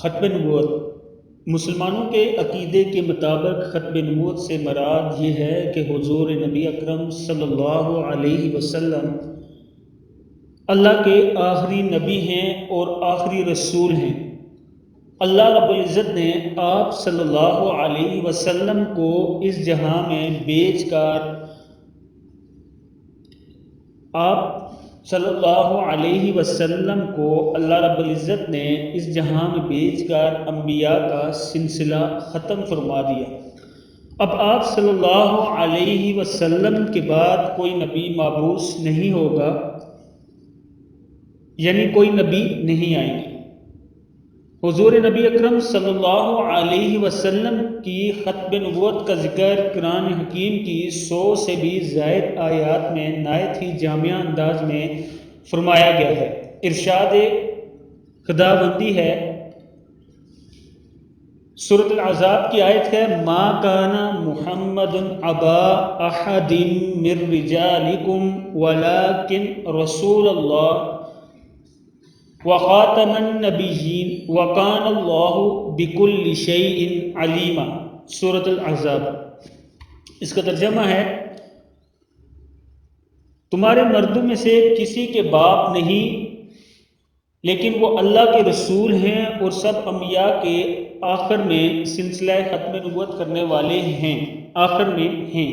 ختم نبوت مسلمانوں کے عقیدے کے مطابق ختم نبوت سے مراد یہ ہے کہ حضور نبی اکرم صلی اللہ علیہ وسلم اللہ کے آخری نبی ہیں اور آخری رسول ہیں۔ اللہ رب العزت نے آپ صلی اللہ علیہ وسلم کو اس جہاں میں بھیج کر اللہ رب العزت نے اس جہاں میں بھیج کر انبیاء کا سلسلہ ختم فرما دیا۔ اب آپ صلی اللہ علیہ وسلم کے بعد کوئی نبی مبعوث نہیں ہوگا، یعنی کوئی نبی نہیں آئیں گے۔ حضور نبی اکرم صلی اللہ علیہ وسلم کی ختم نبوت کا ذکر قرآن حکیم کی 100 سے بھی زائد آیات میں نہایت ہی جامع انداز میں فرمایا گیا ہے۔ ارشاد خداوندی ہے، سورۃ العذاب کی آیت ہے، ما کان محمد ابا احد من رجالکم ولکن رسول اللہ وخاتم النبیین وکان اللہ بکل شیء علیما۔ سورۃ العذاب، اس کا ترجمہ ہے، تمہارے مردوں میں سے کسی کے باپ نہیں، لیکن وہ اللہ کے رسول ہیں اور سب انبیاء کے آخر میں سلسلہ ختم نبوت کرنے والے ہیں، آخر میں ہیں،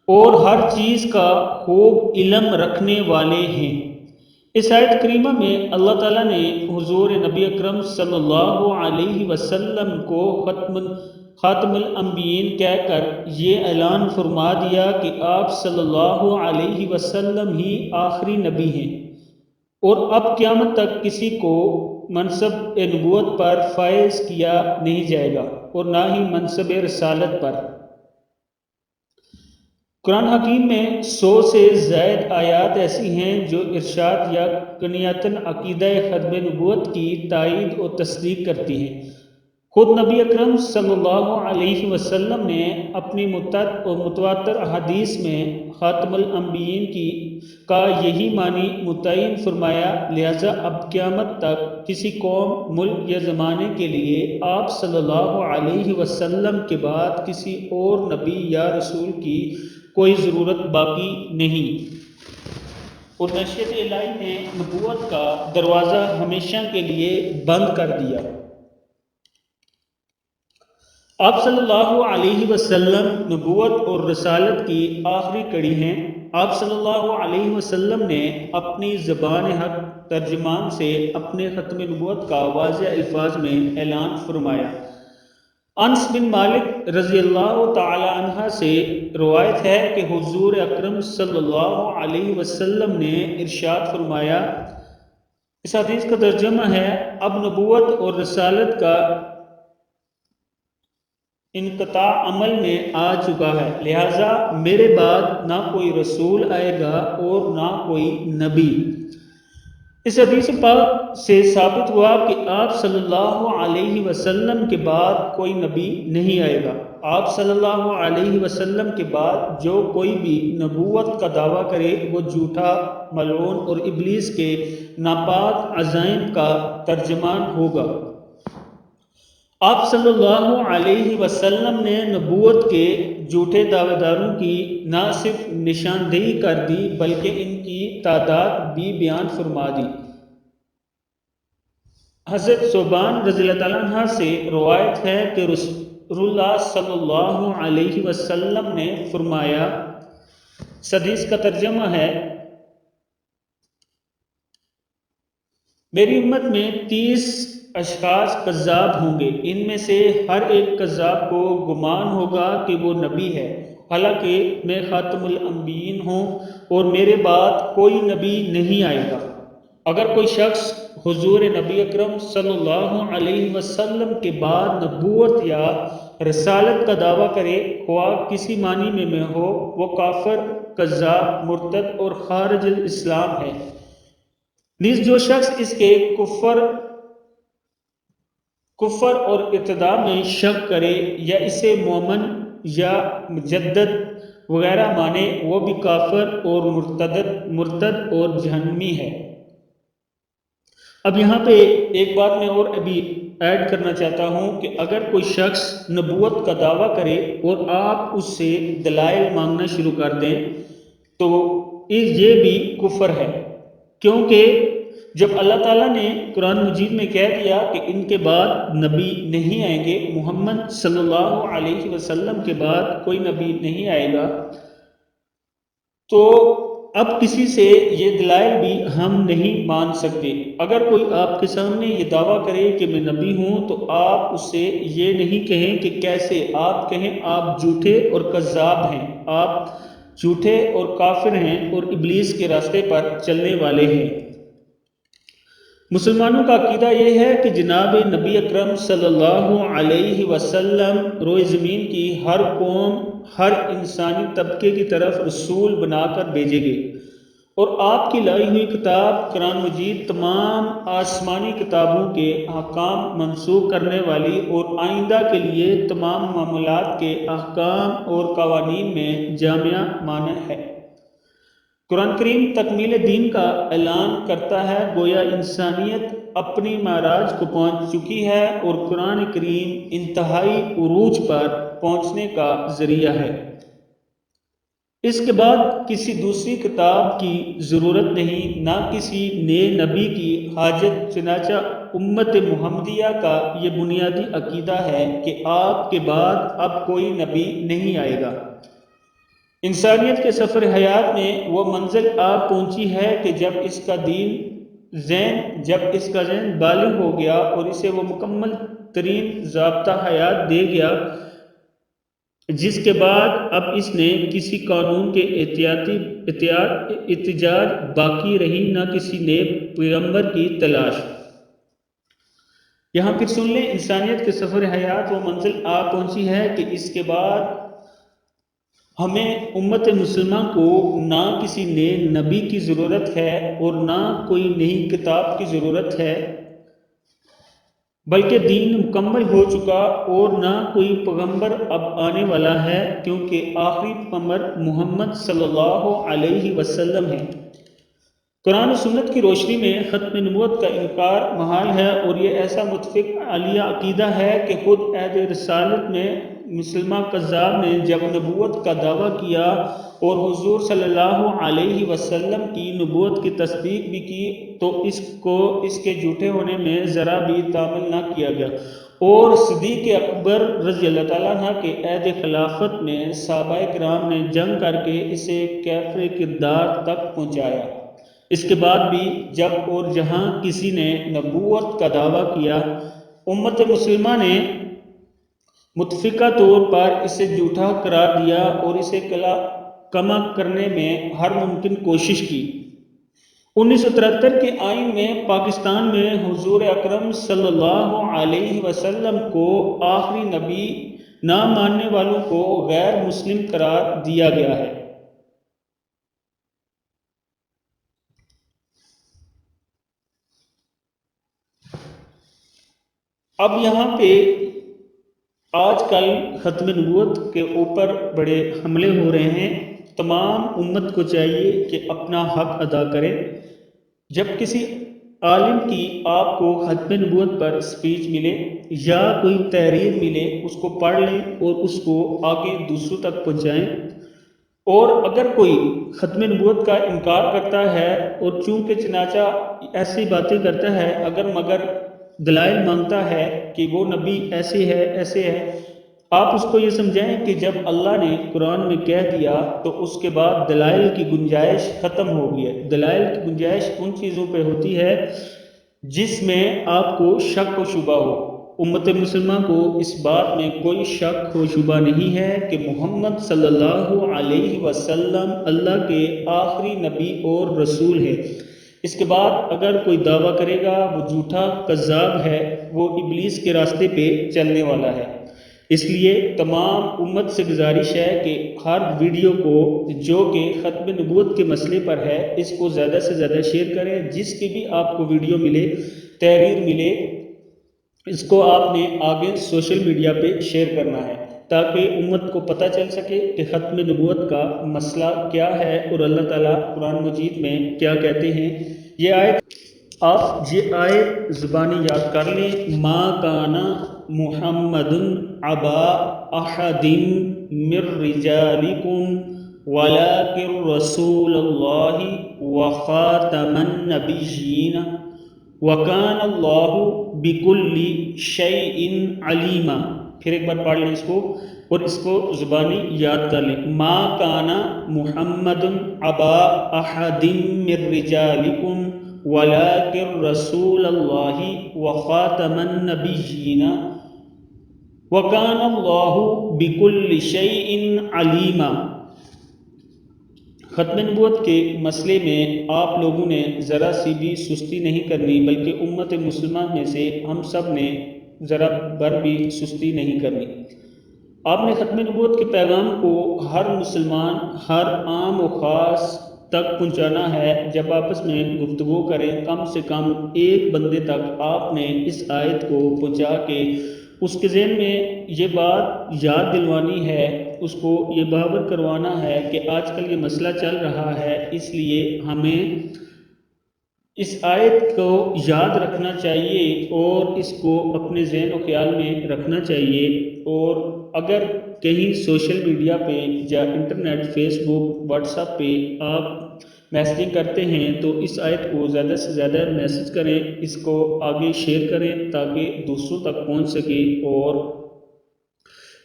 اور ہر چیز کا خوب علم رکھنے والے ہیں۔ اس آیت کریمہ میں اللہ تعالیٰ نے حضور نبی اکرم صلی اللہ علیہ وسلم کو خاتم الانبیین کہہ کر یہ اعلان فرما دیا کہ آپ صلی اللہ علیہ وسلم ہی آخری نبی ہیں، اور اب قیامت تک کسی کو منصب نبوت پر فائز کیا نہیں جائے گا، اور نہ ہی منصب رسالت پر۔ قرآن حکیم میں 100 سے زائد آیات ایسی ہیں جو ارشاد یا کنیاتاً عقیدہ ختم نبوت کی تائید و تصدیق کرتی ہیں۔ خود نبی اکرم صلی اللہ علیہ وسلم نے اپنی متواتر احادیث میں خاتم الانبیین کا یہی معنی متعین فرمایا، لہذا اب قیامت تک کسی قوم، ملک یا زمانے کے لیے آپ صلی اللہ علیہ وسلم کے بعد کسی اور نبی یا رسول کی کوئی ضرورت باقی نہیں، اور مشیت الہی نے نبوت کا دروازہ ہمیشہ کے لیے بند کر دیا۔ آپ صلی اللہ علیہ وسلم نبوت اور رسالت کی آخری کڑی ہیں۔ آپ صلی اللہ علیہ وسلم نے اپنی زبان حق ترجمان سے اپنے ختم نبوت کا واضح الفاظ میں اعلان فرمایا۔ انس بن مالک رضی اللہ تعالی عنہ سے روایت ہے کہ حضور اکرم صلی اللہ علیہ وسلم نے ارشاد فرمایا، اس حدیث کا ترجمہ ہے، اب نبوت اور رسالت کا انقطاع عمل میں آ چکا ہے، لہٰذا میرے بعد نہ کوئی رسول آئے گا اور نہ کوئی نبی۔ اس حدیث پاک سے ثابت ہوا کہ آپ صلی اللہ علیہ وسلم کے بعد کوئی نبی نہیں آئے گا۔ آپ صلی اللہ علیہ وسلم کے بعد جو کوئی بھی نبوت کا دعویٰ کرے وہ جھوٹا، ملعون اور ابلیس کے ناپاک عزائم کا ترجمان ہوگا۔ آپ صلی اللہ علیہ وسلم نے نبوت کے جھوٹے دعوے داروں کی نہ صرف نشاندہی کر دی بلکہ ان کی تعداد بھی بیان فرما دی۔ حضرت ثوبان رضی اللہ تعالیٰ عنہ سے روایت ہے کہ رسول اللہ صلی اللہ علیہ وسلم نے فرمایا، اس حدیث کا ترجمہ ہے، میری امت میں 30 اشخاص کذاب ہوں گے، ان میں سے ہر ایک کذاب کو گمان ہوگا کہ وہ نبی ہے، حالانکہ میں خاتم الانبیین ہوں اور میرے بعد کوئی نبی نہیں آئے گا۔ اگر کوئی شخص حضور نبی اکرم صلی اللہ علیہ وسلم کے بعد نبوت یا رسالت کا دعویٰ کرے، خواہ کسی معنی میں ہو، وہ کافر، کذاب، مرتد اور خارج الاسلام ہے۔ نیز جو شخص اس کے کفر اور ارتداد میں شک کرے یا اسے مومن یا مجدد وغیرہ مانے، وہ بھی کافر اور مرتد اور جہنمی ہے۔ اب یہاں پہ ایک بات میں اور ابھی ایڈ کرنا چاہتا ہوں کہ اگر کوئی شخص نبوت کا دعویٰ کرے اور آپ اس سے دلائل مانگنا شروع کر دیں تو یہ بھی کفر ہے، کیونکہ جب اللہ تعالیٰ نے قرآن مجید میں کہہ دیا کہ ان کے بعد نبی نہیں آئیں گے، محمد صلی اللہ علیہ وسلم کے بعد کوئی نبی نہیں آئے گا، تو اب کسی سے یہ دلائل بھی ہم نہیں مان سکتے۔ اگر کوئی آپ کے سامنے یہ دعویٰ کرے کہ میں نبی ہوں تو آپ اس سے یہ نہیں کہیں کہ کیسے، آپ کہیں آپ جھوٹے اور کذاب ہیں، آپ جھوٹے اور کافر ہیں اور ابلیس کے راستے پر چلنے والے ہیں۔ مسلمانوں کا عقیدہ یہ ہے کہ جناب نبی اکرم صلی اللہ علیہ وسلم روئے زمین کی ہر قوم، ہر انسانی طبقے کی طرف رسول بنا کر بھیجے گئے، اور آپ کی لائی ہوئی کتاب قرآن مجید تمام آسمانی کتابوں کے احکام منسوخ کرنے والی اور آئندہ کے لیے تمام معاملات کے احکام اور قوانین میں جامع مانع ہے۔ قرآن کریم تکمیل دین کا اعلان کرتا ہے، گویا انسانیت اپنی معراج کو پہنچ چکی ہے اور قرآن کریم انتہائی عروج پر پہنچنے کا ذریعہ ہے۔ اس کے بعد کسی دوسری کتاب کی ضرورت نہیں، نہ کسی نئے نبی کی حاجت، چنانچہ امت محمدیہ کا یہ بنیادی عقیدہ ہے کہ آپ کے بعد اب کوئی نبی نہیں آئے گا۔ انسانیت کے سفر حیات میں وہ منزل آ پہنچی ہے کہ جب اس کا ذہن بالغ ہو گیا اور اسے وہ مکمل ترین ضابطہ حیات دے گیا، جس کے بعد اب اس نے کسی قانون کے احتجاج باقی رہی، نہ کسی نئے پیغمبر کی تلاش۔ یہاں پھر سن لیں، انسانیت کے سفر حیات وہ منزل آ پہنچی ہے کہ اس کے بعد ہمیں امت مسلمہ کو نہ کسی نئے نبی کی ضرورت ہے اور نہ کوئی نئی کتاب کی ضرورت ہے، بلکہ دین مکمل ہو چکا، اور نہ کوئی پیغمبر اب آنے والا ہے، کیونکہ آخری پیغمبر محمد صلی اللہ علیہ وسلم ہے۔ قرآن و سنت کی روشنی میں ختم نبوت کا انکار محال ہے، اور یہ ایسا متفق عالیہ عقیدہ ہے کہ خود عہد رسالت میں مسلمہ کذاب نے جب نبوت کا دعویٰ کیا اور حضور صلی اللہ علیہ وسلم کی نبوت کی تصدیق بھی کی تو اس کو اس کے جھوٹے ہونے میں ذرا بھی تعامل نہ کیا گیا، اور صدیق اکبر رضی اللہ تعالیٰ عنہ کے عہد خلافت میں صحابہ کرام نے جنگ کر کے اسے کیفر کردار تک پہنچایا۔ اس کے بعد بھی جب اور جہاں کسی نے نبوت کا دعویٰ کیا، امت مسلمہ نے متفقہ طور پر اسے جھوٹا قرار دیا اور اسے کما کرنے میں ہر ممکن کوشش کی۔ 1973 کے آئین میں پاکستان میں حضور اکرم صلی اللہ علیہ وسلم کو آخری نبی نہ ماننے والوں کو غیر مسلم قرار دیا گیا ہے۔ اب یہاں پہ آج کل ختم نبوت کے اوپر بڑے حملے ہو رہے ہیں۔ تمام امت کو چاہیے کہ اپنا حق ادا کرے۔ جب کسی عالم کی آپ کو ختم نبوت پر سپیچ ملے یا کوئی تحریر ملے، اس کو پڑھ لیں اور اس کو آگے دوسروں تک پہنچائیں۔ اور اگر کوئی ختم نبوت کا انکار کرتا ہے اور چونکہ چنانچہ ایسی باتیں کرتا ہے، اگر مگر دلائل مانگتا ہے کہ وہ نبی ایسے ہے ایسے ہے، آپ اس کو یہ سمجھائیں کہ جب اللہ نے قرآن میں کہہ دیا تو اس کے بعد دلائل کی گنجائش ختم ہو گئی ہے۔ دلائل کی گنجائش ان چیزوں پہ ہوتی ہے جس میں آپ کو شک و شبہ ہو۔ امت مسلمہ کو اس بات میں کوئی شک و شبہ نہیں ہے کہ محمد صلی اللہ علیہ وسلم اللہ کے آخری نبی اور رسول ہے۔ اس کے بعد اگر کوئی دعویٰ کرے گا وہ جھوٹا کذاب ہے، وہ ابلیس کے راستے پہ چلنے والا ہے۔ اس لیے تمام امت سے گزارش ہے کہ ہر ویڈیو کو جو کہ ختم نبوت کے مسئلے پر ہے، اس کو زیادہ سے زیادہ شیئر کریں۔ جس کی بھی آپ کو ویڈیو ملے، تحریر ملے، اس کو آپ نے آگے سوشل میڈیا پہ شیئر کرنا ہے تاکہ امت کو پتہ چل سکے کہ ختم نبوت کا مسئلہ کیا ہے اور اللہ تعالیٰ قرآن مجید میں کیا کہتے ہیں۔ یہ آیت آپ یہ آیت زبانی یاد کر لیں، ما کانا محمد ابا احد من رجالکم ولکن رسول اللہ وخاتم النبیین وکان اللہ بکل شیء علیما۔ پھر ایک بار پڑھ لیں اس کو اور اس کو زبانی یاد کر لیں، ما کانا محمد ابا احد من رجالکم ولکن رسول اللہ وخاتم النبیین وکان اللہ بکل شیء علیما۔ ختم نبوت کے مسئلے میں آپ لوگوں نے ذرا سی بھی سستی نہیں کرنی، بلکہ امت مسلمہ میں سے ہم سب نے ذرا بھر بھی سستی نہیں کرنی۔ آپ نے ختم نبوت کے پیغام کو ہر مسلمان، ہر عام و خاص تک پہنچانا ہے۔ جب آپس میں گفتگو کریں، کم سے کم ایک بندے تک آپ نے اس آیت کو پہنچا کے اس کے ذہن میں یہ بات یاد دلوانی ہے، اس کو یہ باور کروانا ہے کہ آج کل یہ مسئلہ چل رہا ہے، اس لیے ہمیں اس آیت کو یاد رکھنا چاہیے اور اس کو اپنے ذہن و خیال میں رکھنا چاہیے۔ اور اگر کہیں سوشل میڈیا پہ یا انٹرنیٹ، فیس بک، واٹس ایپ پہ آپ میسیجنگ کرتے ہیں تو اس آیت کو زیادہ سے زیادہ میسج کریں، اس کو آگے شیئر کریں تاکہ دوسروں تک پہنچ سکے، اور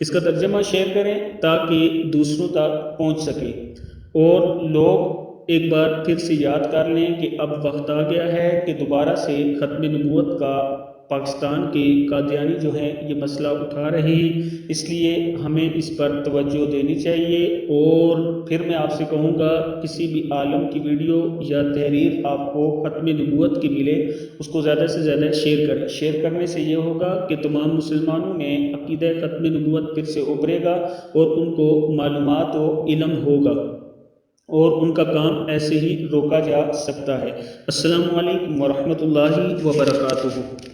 اس کا ترجمہ شیئر کریں تاکہ دوسروں تک پہنچ سکے، اور لوگ ایک بار پھر سے یاد کر لیں کہ اب وقت آ گیا ہے کہ دوبارہ سے ختم نبوت کا پاکستان کے قادیانی جو ہیں یہ مسئلہ اٹھا رہے ہیں، اس لیے ہمیں اس پر توجہ دینی چاہیے۔ اور پھر میں آپ سے کہوں گا کسی بھی عالم کی ویڈیو یا تحریر آپ کو ختم نبوت کی ملے اس کو زیادہ سے زیادہ شیئر کریں۔ شیئر کرنے سے یہ ہوگا کہ تمام مسلمانوں میں عقیدہ ختم نبوت پھر سے ابھرے گا اور ان کو معلومات و علم ہوگا، اور ان کا کام ایسے ہی روکا جا سکتا ہے۔ السلام علیکم ورحمۃ اللہ وبرکاتہ۔